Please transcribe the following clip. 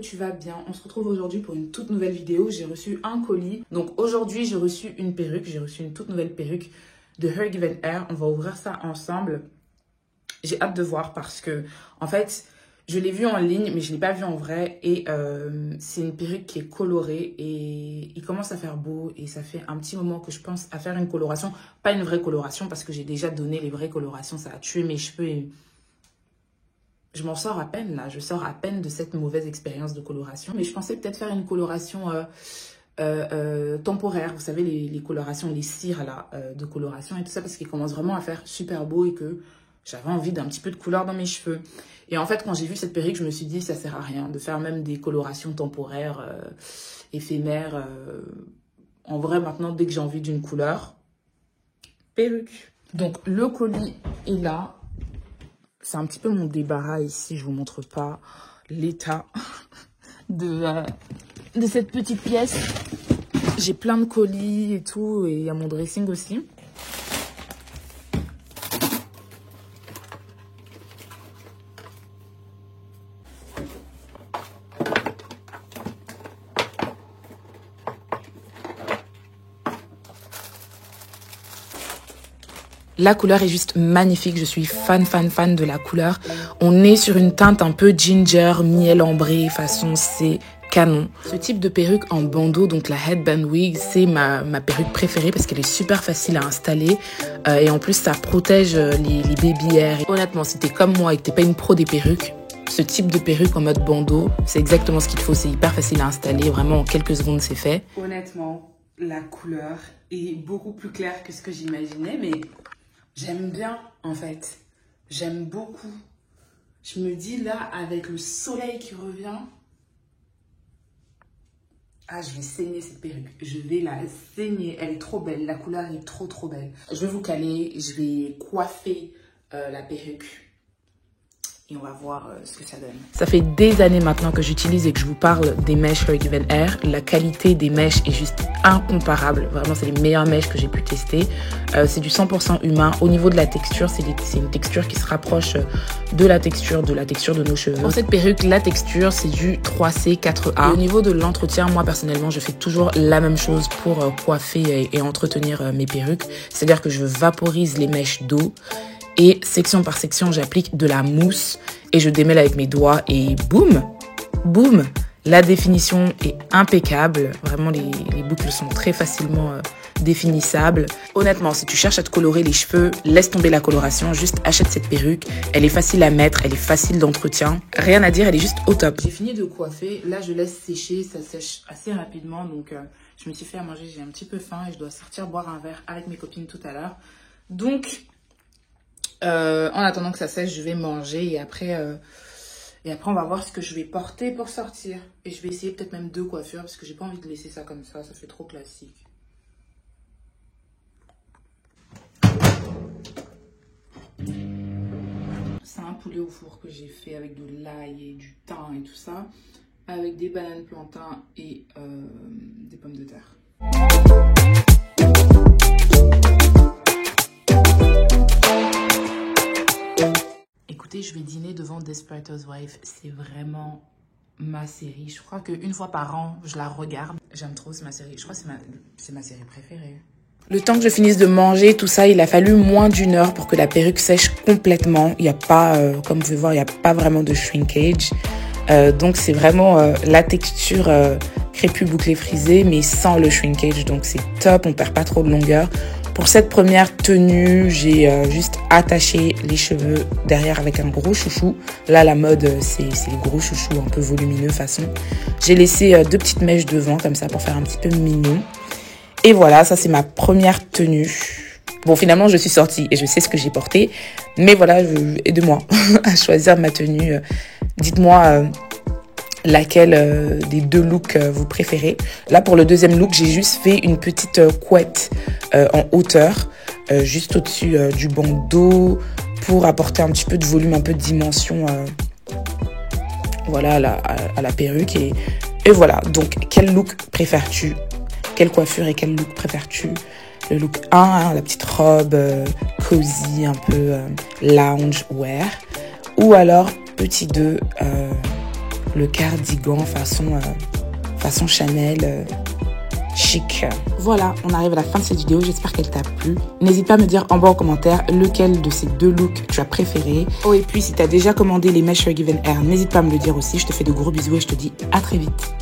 tu vas bien? On se retrouve aujourd'hui pour une toute nouvelle vidéo. J'ai reçu un colis. Donc aujourd'hui, j'ai reçu une perruque. J'ai reçu une toute nouvelle perruque de Her Given Hair. On va ouvrir ça ensemble. J'ai hâte de voir parce que, en fait, je l'ai vue en ligne, mais je ne l'ai pas vue en vrai. Et c'est une perruque qui est colorée et il commence à faire beau. Et ça fait un petit moment que je pense à faire une coloration. Pas une vraie coloration parce que j'ai déjà donné les vraies colorations. Ça a tué mes cheveux et je m'en sors à peine là. Je sors à peine de cette mauvaise expérience de coloration. Mais je pensais peut-être faire une coloration temporaire. Vous savez, les colorations, les cires là, de coloration et tout ça. Parce qu'il commence vraiment à faire super beau et que j'avais envie d'un petit peu de couleur dans mes cheveux. Et en fait, quand j'ai vu cette perruque, je me suis dit, ça sert à rien de faire même des colorations temporaires, éphémères. En vrai, maintenant, dès que j'ai envie d'une couleur, perruque. Donc, le colis est là. C'est un petit peu mon débarras ici. Je vous montre pas l'état de cette petite pièce. J'ai plein de colis et tout. Et il y a mon dressing aussi. La couleur est juste magnifique, je suis fan de la couleur. On est sur une teinte un peu ginger, miel ambré, façon c'est canon. Ce type de perruque en bandeau, donc la headband wig, c'est ma perruque préférée parce qu'elle est super facile à installer. Et en plus, ça protège les baby hairs. Honnêtement, si t'es comme moi et que t'es pas une pro des perruques, ce type de perruque en mode bandeau, c'est exactement ce qu'il te faut. C'est hyper facile à installer, vraiment en quelques secondes c'est fait. Honnêtement, la couleur est beaucoup plus claire que ce que j'imaginais, mais j'aime bien, en fait. J'aime beaucoup. Je me dis, là, avec le soleil qui revient... Ah, je vais saigner cette perruque. Je vais la saigner. Elle est trop belle. La couleur est trop belle. Je vais vous caler. Je vais coiffer la perruque. Et on va voir ce que ça donne. Ça fait des années maintenant que j'utilise et que je vous parle des mèches Her Given Hair. La qualité des mèches est juste incomparable. Vraiment, c'est les meilleures mèches que j'ai pu tester. C'est du 100% humain. Au niveau de la texture, c'est une texture qui se rapproche de la texture de nos cheveux. Pour cette perruque, la texture, c'est du 3C 4A. Et au niveau de l'entretien, moi, personnellement, je fais toujours la même chose pour coiffer et entretenir mes perruques. C'est-à-dire que je vaporise les mèches d'eau. Et section par section, j'applique de la mousse et je démêle avec mes doigts et boum, boum. La définition est impeccable. Vraiment, les boucles sont très facilement définissables. Honnêtement, si tu cherches à te colorer les cheveux, laisse tomber la coloration. Juste achète cette perruque. Elle est facile à mettre, elle est facile d'entretien. Rien à dire, elle est juste au top. J'ai fini de coiffer. Là, je laisse sécher. Ça sèche assez rapidement. Donc, je me suis fait à manger. J'ai un petit peu faim et je dois sortir boire un verre avec mes copines tout à l'heure. Donc... en attendant que ça sèche, je vais manger et après on va voir ce que je vais porter pour sortir. Et je vais essayer peut-être même 2 coiffures parce que j'ai pas envie de laisser ça comme ça fait trop classique. C'est un poulet au four que j'ai fait avec de l'ail et du thym et tout ça, avec des bananes plantains et des pommes de terre. Écoutez, je vais dîner devant Desperate Housewives. C'est vraiment ma série. Je crois qu'une fois par an, je la regarde. J'aime trop, c'est ma série. Je crois que c'est ma série préférée. Le temps que je finisse de manger, tout ça, il a fallu moins d'1 heure pour que la perruque sèche complètement. Il n'y a pas, comme vous pouvez voir, il n'y a pas vraiment de shrinkage. Donc, c'est vraiment la texture crépue bouclée frisée, mais sans le shrinkage. Donc, c'est top, on perd pas trop de longueur. Pour cette première tenue, j'ai juste attaché les cheveux derrière avec un gros chouchou. Là, la mode, c'est les gros chouchous un peu volumineux façon. J'ai laissé 2 petites mèches devant comme ça pour faire un petit peu mignon. Et voilà, ça c'est ma première tenue. Bon, finalement, je suis sortie et je sais ce que j'ai porté. Mais voilà, aidez-moi à choisir ma tenue. Dites-moi... laquelle des 2 looks vous préférez. Là, pour le deuxième look, j'ai juste fait une petite couette en hauteur, juste au-dessus du bandeau, pour apporter un petit peu de volume, un peu de dimension voilà, à la perruque. Et voilà, donc quel look préfères-tu? Quelle coiffure et quel look préfères-tu? Le look 1, hein, la petite robe cozy, un peu lounge wear. Ou alors, petit 2, le cardigan façon Chanel chic. Voilà, on arrive à la fin de cette vidéo, j'espère qu'elle t'a plu. N'hésite pas à me dire en bas en commentaire lequel de ces deux looks tu as préféré. Oh, et puis si tu as déjà commandé les mèches Forgiven Hair, n'hésite pas à me le dire aussi. Je te fais de gros bisous et je te dis à très vite.